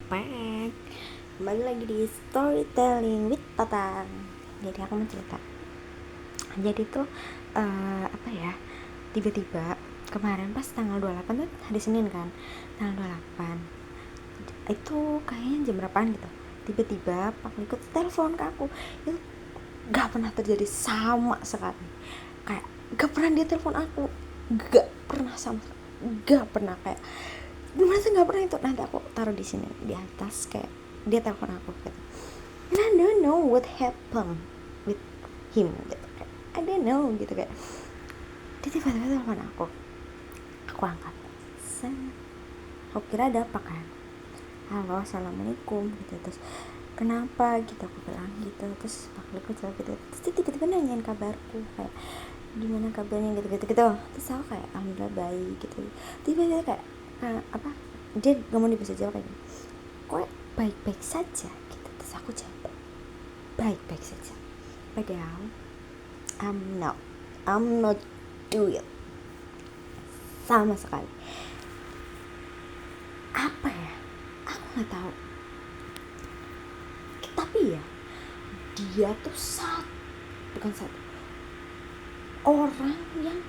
back. Kembali lagi di Storytelling with Tatang. Jadi aku mau cerita. Jadi tuh tiba-tiba kemarin pas tanggal 28 tuh hari Senin kan. Tanggal 28 itu kayaknya jam berapaan gitu. Tiba-tiba Pak Likut telepon ke aku. Itu gak pernah terjadi sama sekali. Kayak gak pernah dia telepon aku. Gak pernah sama sekali. Gak pernah kayak gimana sih, nggak pernah itu. Nanti aku taruh di sini di atas, kayak dia telepon aku gitu. And I don't know what happened with him gitu, kayak I don't know gitu, kayak dia tiba-tiba telepon aku angkat. Aku kira ada apa kan, halo assalamualaikum gitu, terus kenapa gitu aku bilang gitu, terus aku jawab gitu, terus dia tiba-tiba nanyain kabarku, kayak gimana kabarnya gitu. Terus aku kayak alhamdulillah baik gitu. Tiba-tiba kayak dia ngomong di bahasa Jawa kayak gini, kok baik-baik saja gitu. Terus aku jawab baik-baik saja, padahal I'm not do it sama sekali. Apa ya, aku nggak tahu, tapi ya dia tuh bukan satu orang yang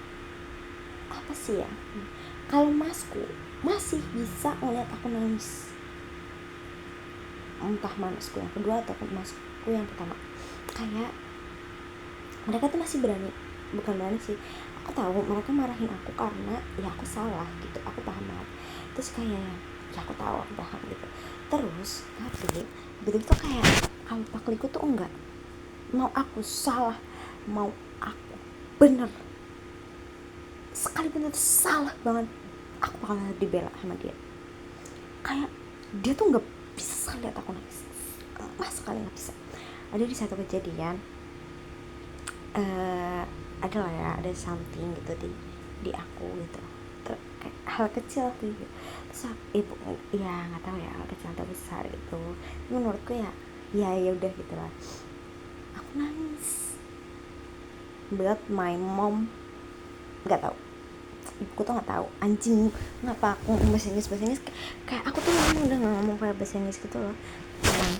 apa sih ya, kalau masku masih bisa ngeliat aku nangis, entah masku yang kedua ataupun masku yang pertama, kayak mereka tuh masih bukan berani sih, aku tahu mereka marahin aku karena ya aku salah gitu, aku paham banget. Terus kayak ya aku tahu, aku paham gitu. Terus tapi begitu tuh kayak kalau Pak Liku tuh enggak mau aku salah, mau aku bener, sekalipun itu salah banget aku bakal dibela sama dia. Kayak dia tuh nggak bisa lihat aku nangis, sama sekali nggak bisa. Ada di satu kejadian, ada something gitu di aku gitu, kayak hal kecil gitu. Terus ibu ya nggak tahu ya, hal kecil atau besar gitu, menurutku ya udah gitu lah. Aku nangis, but my mom nggak tahu, ibuku tuh nggak tahu anjing ngapa aku bahasa Inggris kayak aku tuh udah nggak ngomong kayak bahasa Inggris gitu loh.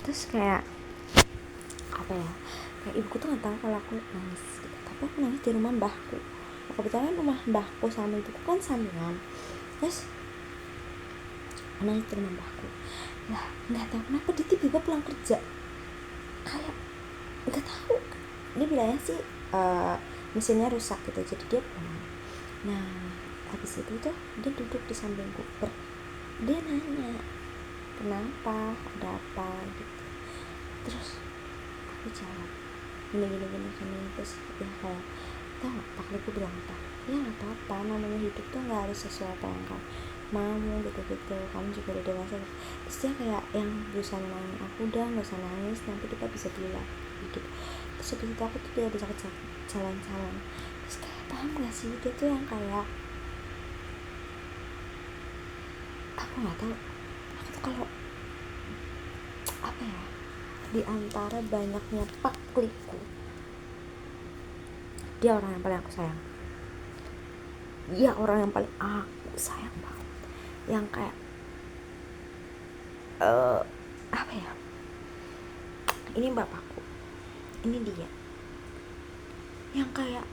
Terus kayak apa ya, kayak ibuku tuh nggak tahu kalau aku nangis gitu. Tapi aku nangis di rumah mbahku. Kebetulan rumah mbahku sama ibuku kan sampingan. Terus aku nangis di rumah mbahku. Lah nggak tahu kenapa dia tiba-tiba pulang kerja, kayak nggak tahu, dia bilangnya sih mesinnya rusak gitu, jadi dia pulang. Nah habis itu tuh dia duduk di sampingku, dia nanya kenapa, ada apa gitu. Terus aku jawab gini, terus ya kayak tau gak, Pak Liku bilang apa, ya gak apa-apa, namanya hidup tuh gak harus sesuai apa yang kamu mau gitu, kamu juga udah dewasa. Terus dia kayak yang berusaha nenangin aku, udah gak usah nangis, nanti kita bisa bilang gitu. Terus habis itu aku tuh tidak bisa jalan-jalan. Terus kayak paham gak sih, dia tuh yang kayak aku gak tahu, aku tuh kalau apa ya, di antara banyaknya Pak Liku, dia orang yang paling aku sayang. Dia orang yang paling aku sayang banget, yang kayak apa ya, ini bapakku, ini dia, yang kayak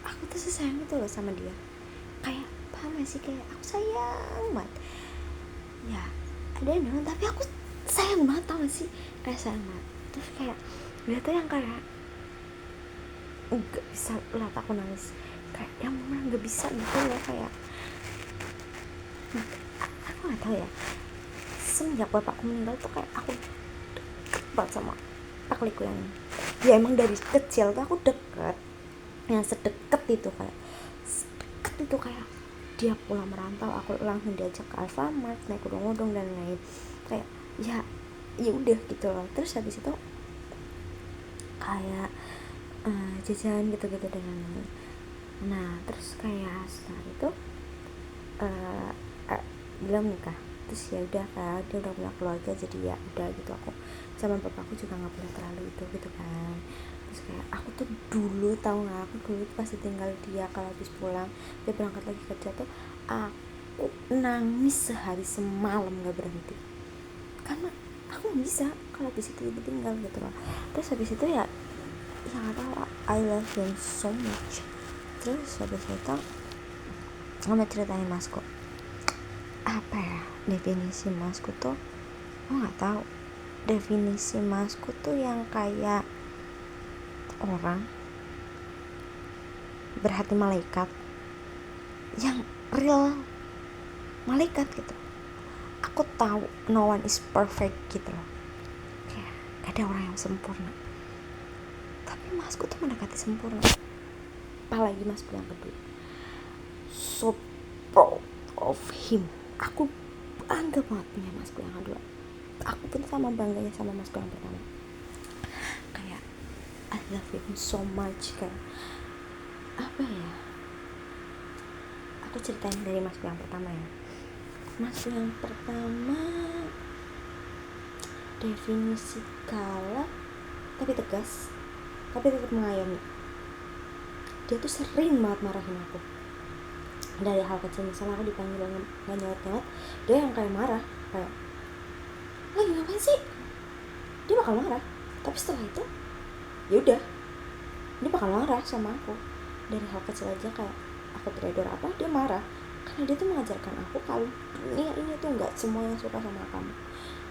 aku tuh sesayang itu loh sama dia. Kayak paham gak sih, kayak aku sayang banget ya, ada dong, tapi aku sayang banget, tau gak sih, kayak sayang banget. Terus kayak dia tuh yang kayak gak bisa lihat aku nangis, kayak yang bener gak bisa gitu loh. Kayak aku gak tahu ya, semenjak bapakku meninggal tuh kayak aku deket banget sama Pak Liku yang ya emang dari kecil tuh aku deket, yang sedekat itu, kayak dia pulang merantau aku langsung diajak ke Alfamart, naik odong-odong dan lain, kayak ya udah gitu loh. Terus habis itu kayak jajan gitu dengan lain. Nah terus kayak setelah itu belum nikah, terus ya udah kan, dia udah punya keluarga, jadi ya udah gitu, aku sama bapakku juga nggak boleh terlalu itu gitu kan. Terus kayak aku tuh dulu tahu nggak, aku dulu pasti tinggal dia, kalau habis pulang dia berangkat lagi kerja tuh aku nangis sehari semalam nggak berhenti, bisa kalau habis itu ditinggal gitu loh. Terus habis itu ya nggak tahu, I love him so much. Terus habis itu nggak mau ceritain masku apa ya definisi masku tuh. Aku nggak tahu definisi masku tuh yang kayak orang berhati malaikat, yang real malaikat gitu. Aku tahu no one is perfect gitu loh, kayak gak ada orang yang sempurna, tapi masku tuh mendekati sempurna. Apalagi masku yang kedua, so proud of him. Aku bangga banget punya masku yang kedua. Aku pun sama bangganya sama masku yang pertama. Kayak I love him so much. Kayak apa ya, aku ceritain dari masku yang pertama ya. Masku yang pertama definisi galak tapi tegas, tapi tetap mengayomi. Dia tuh sering banget marahin aku dari hal kecil. Misalnya aku dipanggil nggak nyawat, dia yang kayak marah, kayak lagi ngapain sih, dia bakal marah. Tapi setelah itu ya udah, dia bakal marah sama aku dari hal kecil aja. Kayak aku tidur apa, dia marah, karena dia tuh mengajarkan aku kalau dunia ini tuh nggak semua yang suka sama kamu.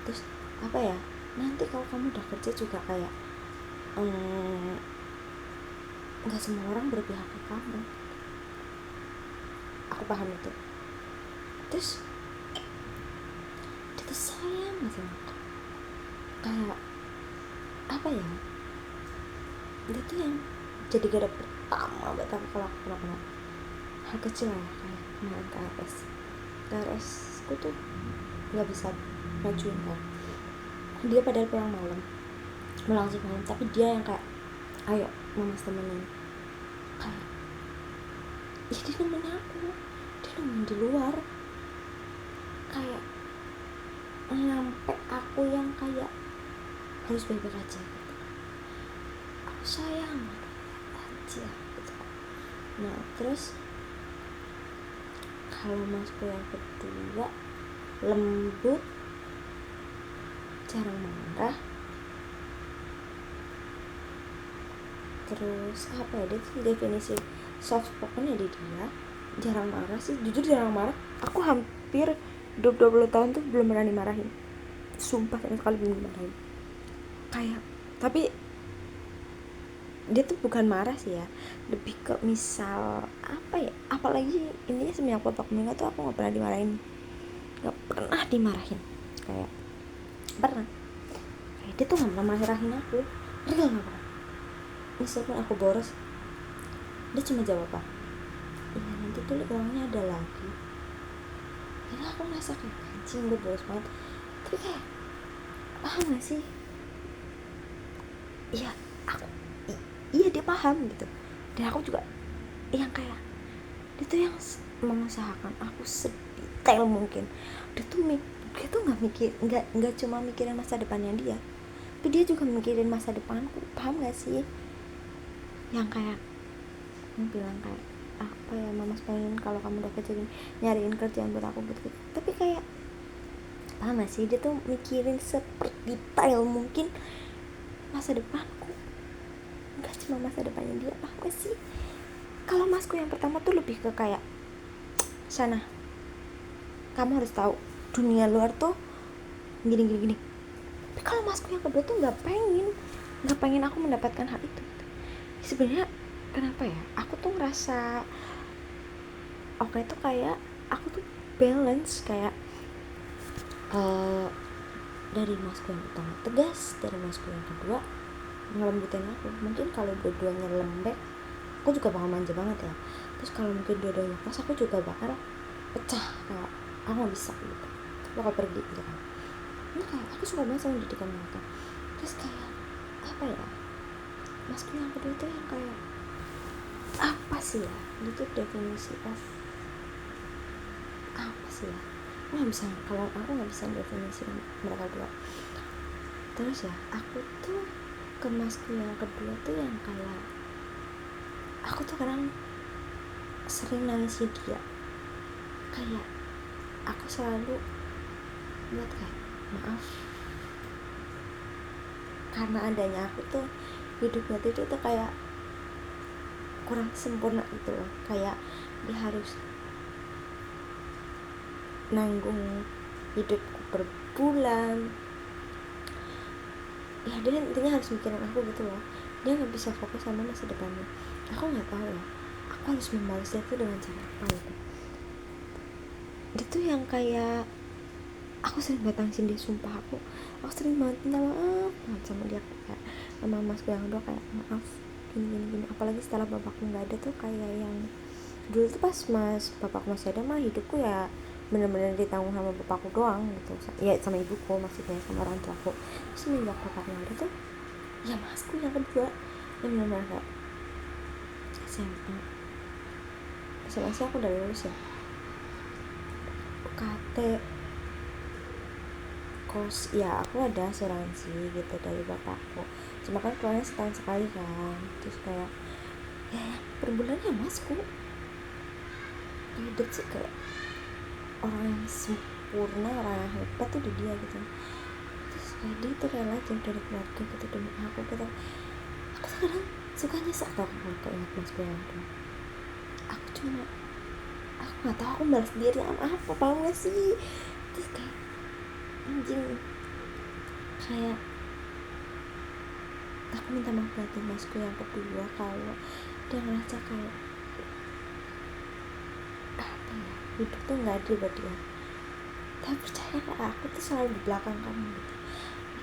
Terus apa ya, nanti kalau kamu udah kerja juga kayak nggak semua orang berpihak ke kamu. Aku paham itu. Terus dia tuh sayang sama aku, kayak apa ya, dia tuh yang jadi garda pertama buat aku kalau aku kenapa hal kecil ya. Kayak kemarin KRS ku tuh nggak bisa majuin kan, dia padahal pulang malam tapi dia yang kayak ayo mama temenin. Kayak ya dia nemenin aku, dia nemenin di luar, kayak nyampe aku yang kayak harus baik-baik aja gitu. Aku sayang aja gitu. Nah terus kalau masku yang kedua lembut, jarang marah. Terus apa ya, dia tuh definisi soft spoken ya di dia, jarang marah sih, jujur jarang marah. Aku hampir 20 tahun tuh belum pernah dimarahin, sumpah sama sekali belum dimarahin. Kayak tapi dia tuh bukan marah sih ya, lebih ke misal apa ya, apalagi intinya semenjak bapak meninggal tuh aku nggak pernah dimarahin, kayak pernah. Kayak dia tuh nggak pernah marahin aku, real nggak pernah. Misalkan aku boros, dia cuma jawab apa, iya nanti tuh uangnya ada lagi. Jadi aku ngerasa kayak anjing gue boros banget, tapi kayak paham gak sih, iya aku iya dia paham gitu. Dan aku juga yang kayak dia tuh yang mengusahakan aku sedetail mungkin. Dia tuh nggak cuma mikirin masa depannya dia, tapi dia juga mikirin masa depanku. Paham gak sih, yang kayak bilang kayak apa ya, mama pengen kalau kamu udah kerja nyariin kerjaan buat aku gitu. Tapi kayak paham gak sih, dia tuh mikirin seperdetail mungkin masa depanku, nggak cuma masa depannya dia. Paham gak sih? Kalau masku yang pertama tuh lebih ke kayak sana, kamu harus tahu dunia luar tuh gini. Tapi kalau masku yang kedua tuh nggak pengen aku mendapatkan hal itu. Sebenarnya kenapa ya, aku tuh ngerasa oke tuh kayak aku tuh balance, kayak dari masku yang pertama tegas, dari masku yang kedua ngelembutin aku. Mungkin kalau dua-duanya lembek aku juga bakal manja banget ya. Terus kalau mungkin dua-duanya pas, aku juga bakal pecah, kayak aku gak bisa gitu, bakal pergi gitu kan. Ini kayak aku suka banget sama didikan mereka. Terus kayak apa ya, masku yang kedua itu yang kayak apa sih ya, itu definisi of apa sih ya, kalau aku nggak bisa definisi mereka dua. Terus ya aku tuh ke masku yang kedua tuh yang kayak aku tuh kadang sering nangisi dia. Kayak aku selalu buat kayak maaf karena adanya aku tuh hidupnya tuh kayak kurang sempurna gitu loh, kayak dia harus nanggung hidupku per bulan ya, dia intinya harus mikirin aku gitu loh, dia nggak bisa fokus sama masa depannya. Aku nggak tahu ya, aku harus membalas dia tuh dengan cara apa gitu. Dia tuh yang kayak aku sering batangin dia, sumpah aku sering banget minta maaf banget sama dia, kayak sama masku yang udah kayak maaf gini. Apalagi setelah bapakku nggak ada tuh, kayak yang dulu tuh pas bapakku masih ada mah hidupku ya bener-bener ditanggung sama bapakku doang gitu ya, sama ibuku maksudnya, sama orang tuaku. Terus semenjak bapaknya ada tuh ya masku yang kedua yang bener-bener kayak SMA sih aku udah lulus ya, UKT, kos ya, aku ada asuransi gitu dari bapakku, cuma kan keluarnya setahun sekali kan. Terus kayak ya per bulannya masku hidup sih kayak orang yang sempurna, orang yang hebat tuh di dia gitu. Terus kayak dia tuh rela jauh dari keluarga gitu demi aku gitu. Aku tuh kadang suka nyesek tau kalau keinget masku yang itu. Aku nggak tahu aku balas diri sama apa, paham gak sih? Terus kayak anjing, kayak aku minta maaf buat masku yang kedua kalau dia ngerasa kayak apa ya, hidup tuh nggak adil buat dia. Tapi percaya gak, aku tuh selalu di belakang kamu gitu.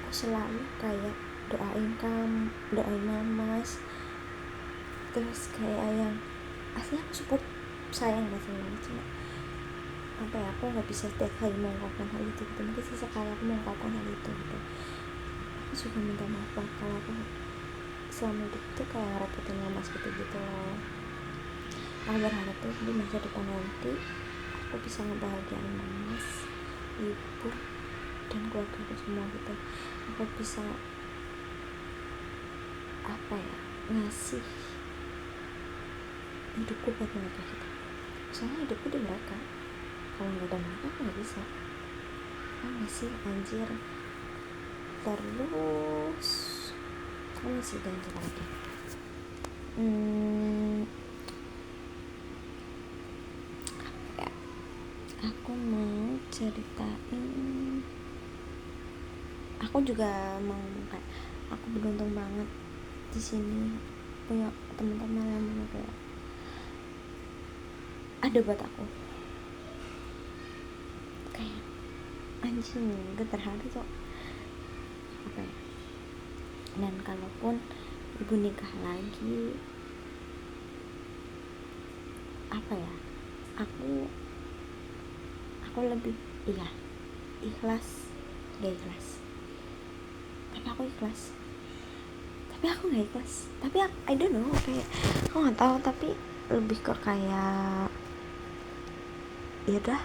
Aku selalu kayak doain kamu, doain mamas, terus kayak yang asli aku support, sayang gak sama mama, cuma apa ya, aku nggak bisa setiap kali mengungkapkan hal itu gitu. Mungkin sesekali aku mengungkapkan hal itu gitu. Aku juga minta maaf banget kalau aku selama hidup tuh kayak ngerepotin mama gitu loh. Aku berharap tuh di masa depan nanti aku bisa ngebahagiain mamas, ibu, dan keluarga aku semua gitu. Aku bisa apa ya, ngasih hidupku buat mereka gitu. Soalnya hidupku di mereka, kalau nggak ada mereka aku nggak bisa. Ngasih anjir. Terus aku masih ganti lagi. Ya, aku mau ceritain. Aku juga mau kayak aku beruntung banget di sini punya teman-teman yang bener kayak ada buat aku, kayak anjing gak terharu kok apa ya. Dan kalaupun ibu nikah lagi, apa ya, aku lebih ikhlas, gak ikhlas, tapi aku ikhlas, tapi aku nggak ikhlas, tapi I don't know, kayak aku nggak tahu, tapi lebih ke kayak ya udah,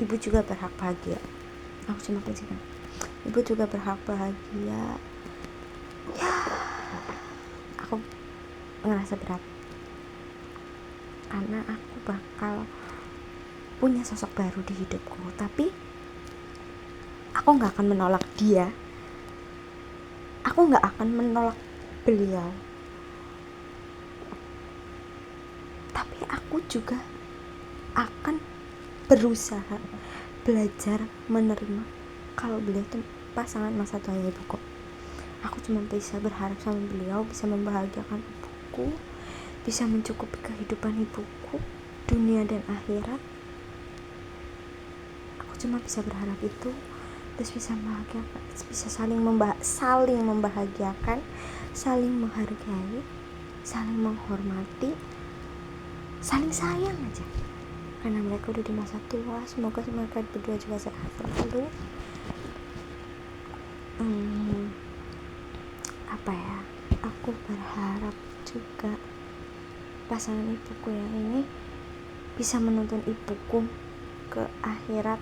ibu juga berhak bahagia. Aku cuma prinsipnya ibu juga berhak bahagia ya. Aku ngerasa berat karena aku bakal punya sosok baru di hidupku, tapi aku nggak akan menolak dia, aku nggak akan menolak beliau, tapi aku juga akan berusaha belajar menerima kalau beliau itu pasangan masa tuanya ibuku. Aku cuma bisa berharap sama beliau bisa membahagiakan ibuku, bisa mencukupi kehidupan ibuku dunia dan akhirat. Aku cuma bisa berharap itu, terus bisa membahagiakan, bisa saling membahagiakan, saling menghargai, saling menghormati, saling sayang aja, karena mereka udah di masa tua. Semoga mereka berdua juga sehat selalu. Apa ya, aku berharap juga pasangan ibuku yang ini bisa menuntun ibuku ke akhirat,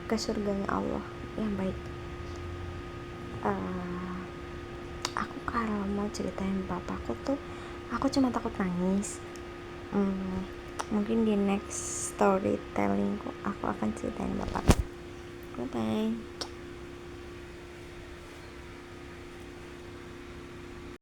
ke surganya Allah yang baik. Aku kalau mau ceritain bapakku tuh aku cuma takut nangis. Mungkin di next storytellingku aku akan ceritain bapak. Bye bye.